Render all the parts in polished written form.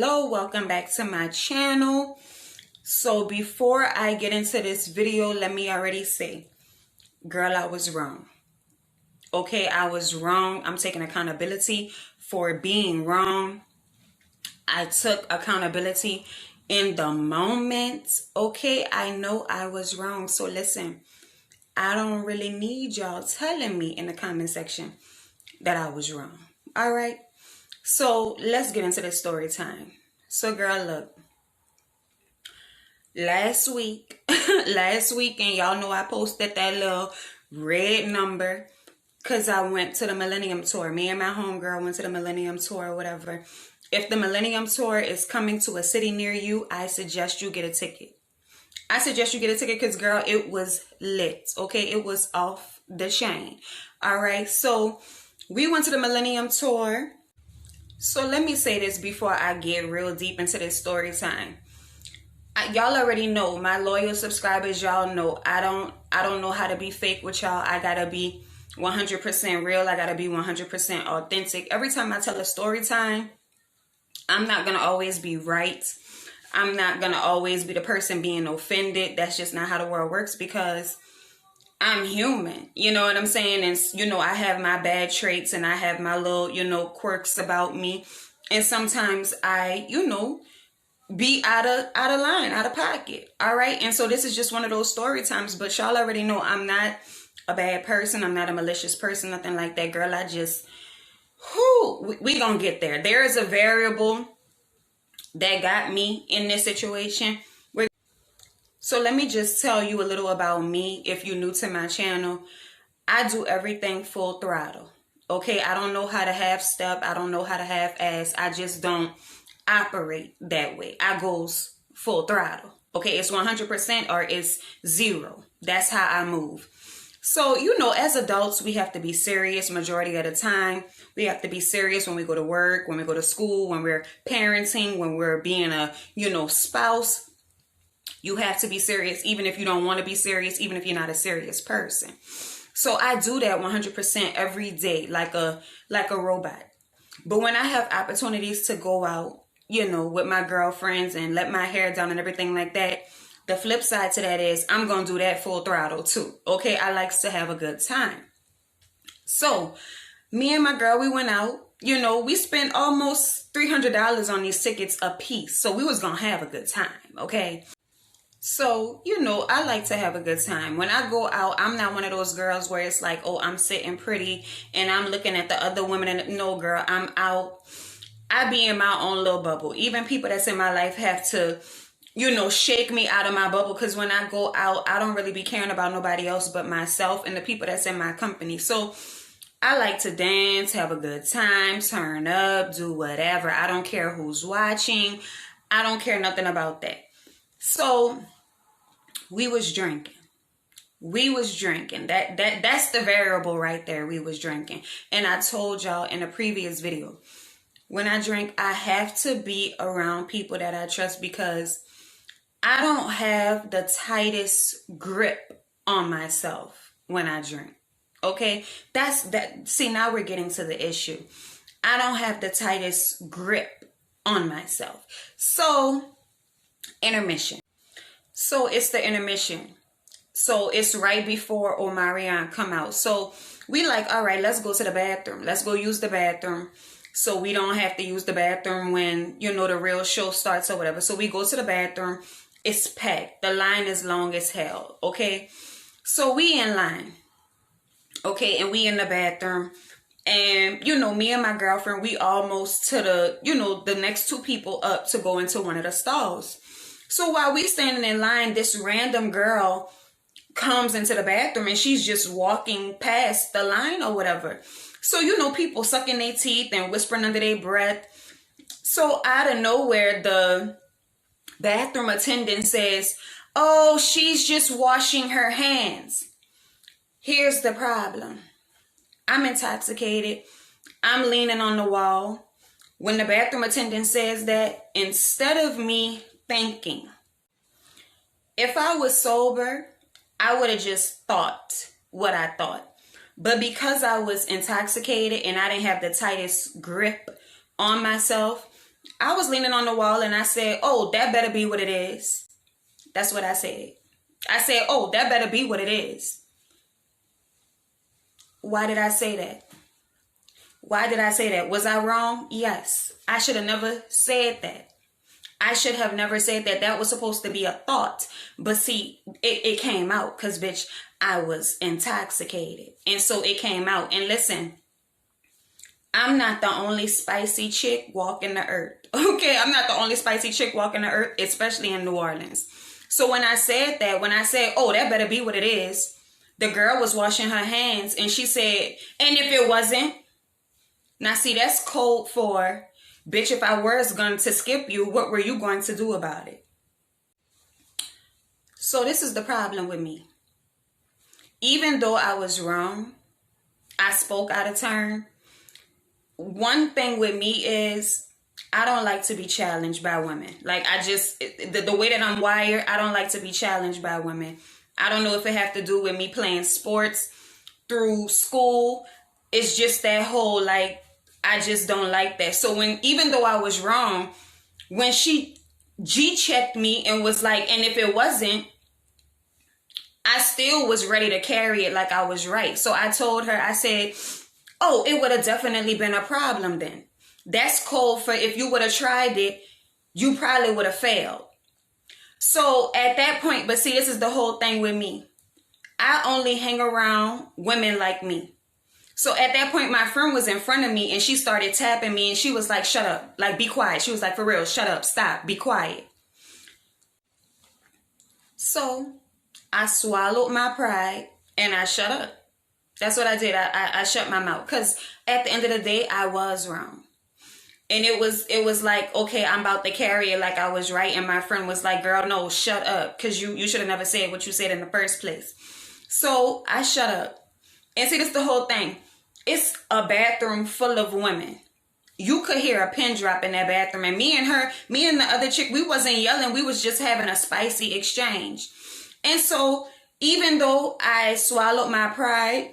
Hello, welcome back to my channel. So before I get into this video, let me already say, girl, I was wrong. Okay, I was wrong. I'm taking accountability for being wrong. I took accountability in the moment. Okay, I know I was wrong. So listen, I don't really need y'all telling me in the comment section that I was wrong. All right. So let's get into the story time. So girl, look, last week, and y'all know I posted that little red number because I went to the Millennium Tour. Me and my homegirl went to the Millennium Tour or whatever. If the Millennium Tour is coming to a city near you, I suggest you get a ticket. I suggest you get a ticket because, girl, it was lit. Okay, it was off the chain. All right, so we went to the Millennium Tour. So let me say this before I get real deep into this story time. Y'all already know, my loyal subscribers, y'all know I don't know how to be fake with y'all. I gotta be 100% real. I gotta be 100% authentic. Every time I tell a story time, I'm not gonna always be right. I'm not gonna always be the person being offended. That's just not how the world works because I'm human, you know what I'm saying? And, you know, I have my bad traits and I have my little, you know, quirks about me. And sometimes I, you know, be out of line, out of pocket. All right. And so this is just one of those story times. But y'all already know I'm not a bad person. I'm not a malicious person, nothing like that. Girl, I just, we gonna get there. There is a variable that got me in this situation. So let me just tell you a little about me. If you're new to my channel, I do everything full throttle. Okay, I don't know how to half step. I don't know how to half ass. I just don't operate that way. I goes full throttle. Okay, it's 100% or it's 0. That's how I move. So, you know, as adults, we have to be serious majority of the time. We have to be serious when we go to work, when we go to school, when we're parenting, when we're being a, you know, spouse. You have to be serious, even if you don't want to be serious, even if you're not a serious person. So I do that 100% every day, like a robot. But when I have opportunities to go out, you know, with my girlfriends and let my hair down and everything like that, the flip side to that is I'm going to do that full throttle too. Okay, I like to have a good time. So me and my girl, we went out. You know, we spent almost $300 on these tickets a piece. So we was going to have a good time, okay? So, you know, I like to have a good time. When I go out, I'm not one of those girls where it's like, oh, I'm sitting pretty and I'm looking at the other women. And no, girl, I'm out. I be in my own little bubble. Even people that's in my life have to, you know, shake me out of my bubble. Because when I go out, I don't really be caring about nobody else but myself and the people that's in my company. So I like to dance, have a good time, turn up, do whatever. I don't care who's watching. I don't care nothing about that. So we was drinking. That's the variable right there. We was drinking. And I told y'all in a previous video, when I drink, I have to be around people that I trust because I don't have the tightest grip on myself when I drink. Okay? See, now we're getting to the issue. I don't have the tightest grip on myself. So intermission. So it's the intermission. So it's right before Omarion come out. So we like, all right, let's go to the bathroom. Let's go use the bathroom. So we don't have to use the bathroom when, you know, the real show starts or whatever. So we go to the bathroom. It's packed. The line is long as hell. Okay. So we in line. Okay. And we in the bathroom. And, you know, me and my girlfriend, we almost to the, you know, the next two people up to go into one of the stalls. So while we standing in line, this random girl comes into the bathroom and she's just walking past the line or whatever. So, you know, people sucking their teeth and whispering under their breath. So out of nowhere, the bathroom attendant says, oh, she's just washing her hands. Here's the problem. I'm intoxicated. I'm leaning on the wall. When the bathroom attendant says that, instead of me thinking, if I was sober, I would have just thought what I thought. But because I was intoxicated and I didn't have the tightest grip on myself, I was leaning on the wall and I said, oh, that better be what it is. That's what I said. I said, oh, that better be what it is. Why did I say that? Why did I say that? Was I wrong? Yes. I should have never said that. I should have never said that. That was supposed to be a thought. But see, it came out because, bitch, I was intoxicated. And so it came out. And listen, I'm not the only spicy chick walking the earth. Okay, I'm not the only spicy chick walking the earth, especially in New Orleans. So when I said that, when I said, oh, that better be what it is, the girl was washing her hands and she said, and if it wasn't? Now, see, that's code for, bitch, if I was going to skip you, what were you going to do about it? So this is the problem with me. Even though I was wrong, I spoke out of turn. One thing with me is I don't like to be challenged by women. Like, the way that I'm wired, I don't like to be challenged by women. I don't know if it have to do with me playing sports through school. It's just that whole, like, I just don't like that. So even though I was wrong, when she G-checked me and was like, and if it wasn't, I still was ready to carry it like I was right. So I told her, I said, oh, it would have definitely been a problem then. That's code for if you would have tried it, you probably would have failed. So at that point, but see, this is the whole thing with me. I only hang around women like me. So at that point, my friend was in front of me and she started tapping me and she was like, shut up, like, be quiet. She was like, for real, shut up, stop, be quiet. So I swallowed my pride and I shut up. That's what I did. I shut my mouth because at the end of the day, I was wrong. And it was like, okay, I'm about to carry it like I was right. And my friend was like, girl, no, shut up. Because you should have never said what you said in the first place. So I shut up. And see, this is the whole thing. It's a bathroom full of women. You could hear a pin drop in that bathroom. And me and the other chick, we wasn't yelling. We was just having a spicy exchange. And so even though I swallowed my pride,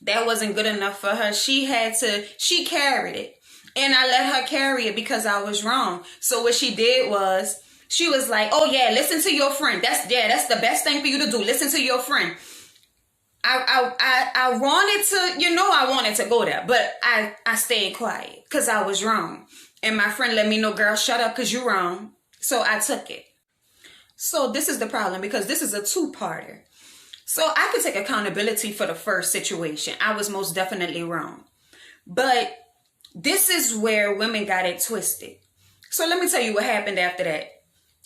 that wasn't good enough for her. She carried it. And I let her carry it because I was wrong. So what she did was, she was like, oh yeah, listen to your friend. That's the best thing for you to do. Listen to your friend. I wanted to, I wanted to go there, but I stayed quiet because I was wrong. And my friend let me know, girl, shut up because you're wrong. So I took it. So this is the problem because this is a two-parter. So I could take accountability for the first situation. I was most definitely wrong. But this is where women got it twisted. So let me tell you what happened after that.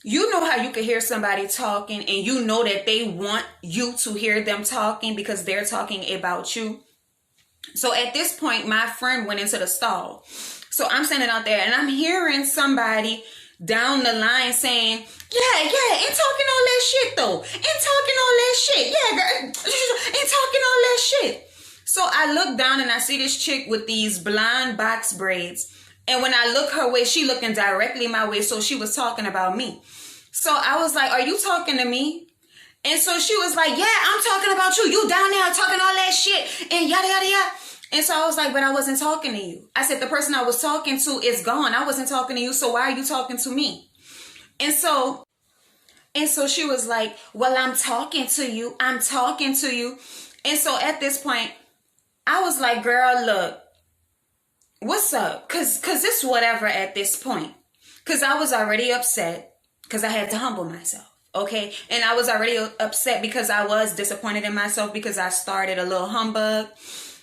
You know how you could hear somebody talking and you know that they want you to hear them talking because they're talking about you. So at this point, my friend went into the stall. So I'm standing out there and I'm hearing somebody down the line saying, yeah, ain't talking all that shit though. Ain't talking all that shit. Yeah, girl, ain't talking all that shit. So I look down and I see this chick with these blonde box braids. And when I look her way, she looking directly my way. So she was talking about me. So I was like, are you talking to me? And so she was like, yeah, I'm talking about you. You down there talking all that shit and yada, yada, yada. And so I was like, but I wasn't talking to you. I said, the person I was talking to is gone. I wasn't talking to you. So why are you talking to me? And so she was like, well, I'm talking to you. I'm talking to you. And so at this point, I was like, girl, look, what's up? Cause it's whatever at this point. Cause I was already upset because I had to humble myself. Okay. And I was already upset because I was disappointed in myself because I started a little humbug.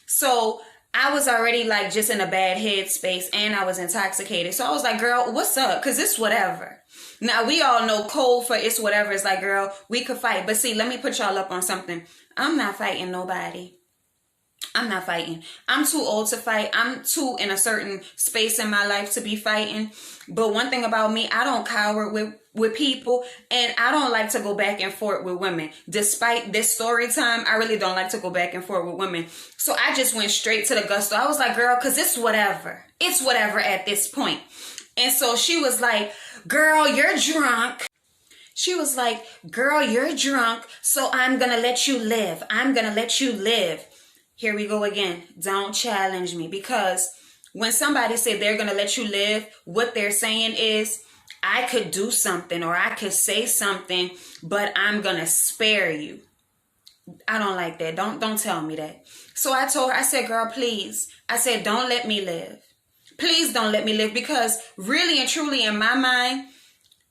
So I was already like just in a bad headspace and I was intoxicated. So I was like, girl, what's up? Cause it's whatever. Now we all know code for it's whatever. It's like, girl, we could fight. But see, let me put y'all up on something. I'm not fighting nobody. I'm not fighting. I'm too old to fight. I'm too in a certain space in my life to be fighting. But one thing about me, I don't cower with people and I don't like to go back and forth with women. Despite this story time, I really don't like to go back and forth with women. So I just went straight to the gusto. I was like, girl, because it's whatever. It's whatever at this point. And so she was like, girl, you're drunk. She was like, girl, you're drunk. So I'm going to let you live. I'm going to let you live. Here we go again. Don't challenge me because When somebody said they're going to let you live, what they're saying is, I could do something or I could say something, but I'm going to spare you. I don't like that. Don't tell me that. So I told her, I said, girl, please. I said, don't let me live. Please don't let me live, because really and truly in my mind,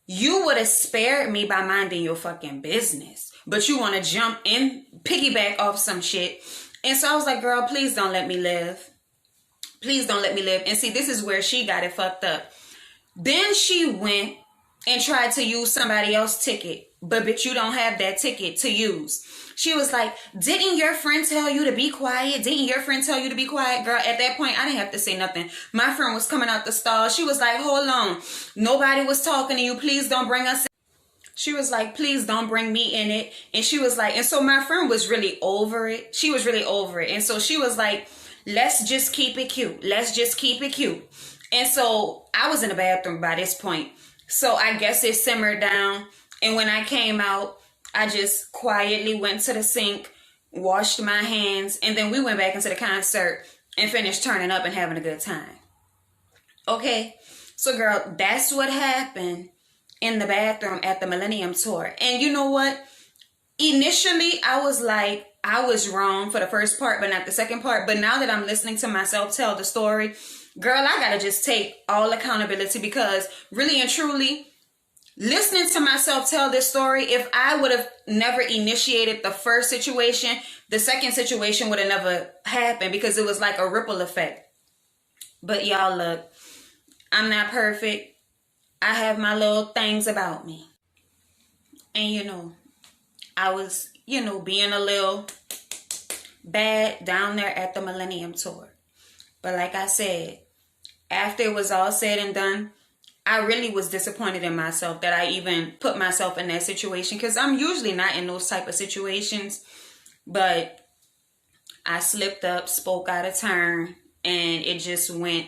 you would have spared me by minding your fucking business. But you want to jump in, piggyback off some shit. And so I was like, girl, please don't let me live. Please don't let me live. And see, this is where she got it fucked up. Then she went and tried to use somebody else's ticket. But bitch, you don't have that ticket to use. She was like, didn't your friend tell you to be quiet? Didn't your friend tell you to be quiet? Girl, at that point, I didn't have to say nothing. My friend was coming out the stall. She was like, hold on. Nobody was talking to you. Please don't bring us in. She was like, please don't bring me in it. And she was like, and so my friend was really over it. She was really over it. And so she was like, let's just keep it cute. Let's just keep it cute. And so I was in the bathroom by this point. So I guess it simmered down. And when I came out, I just quietly went to the sink, washed my hands, and then we went back into the concert and finished turning up and having a good time. Okay, so girl, that's what happened in the bathroom at the Millennium Tour. And you know what? Initially, I was like, I was wrong for the first part, but not the second part. But now that I'm listening to myself tell the story, girl, I gotta just take all accountability, because really and truly, listening to myself tell this story, if I would have never initiated the first situation, the second situation would have never happened, because it was like a ripple effect. But y'all, look, I'm not perfect. I have my little things about me. And you know, I was, being a little bad down there at the Millennium Tour. But like I said, after it was all said and done, I really was disappointed in myself that I even put myself in that situation, because I'm usually not in those type of situations. But I slipped up, spoke out of turn, and it just went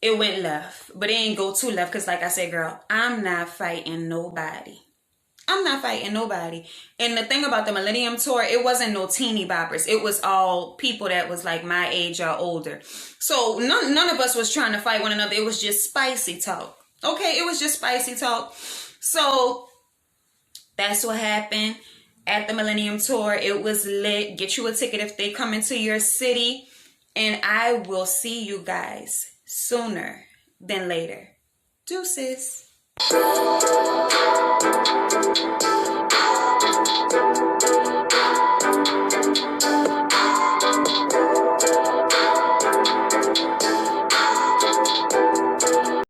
left. But it ain't go too left, because like I said, girl, I'm not fighting nobody. I'm not fighting nobody. And the thing about the Millennium Tour, it wasn't no teeny boppers. It was all people that was like my age or older. So none of us was trying to fight one another. It was just spicy talk. Okay, it was just spicy talk. So that's what happened at the Millennium Tour. It was lit. Get you a ticket if they come into your city. And I will see you guys sooner than later. Deuces.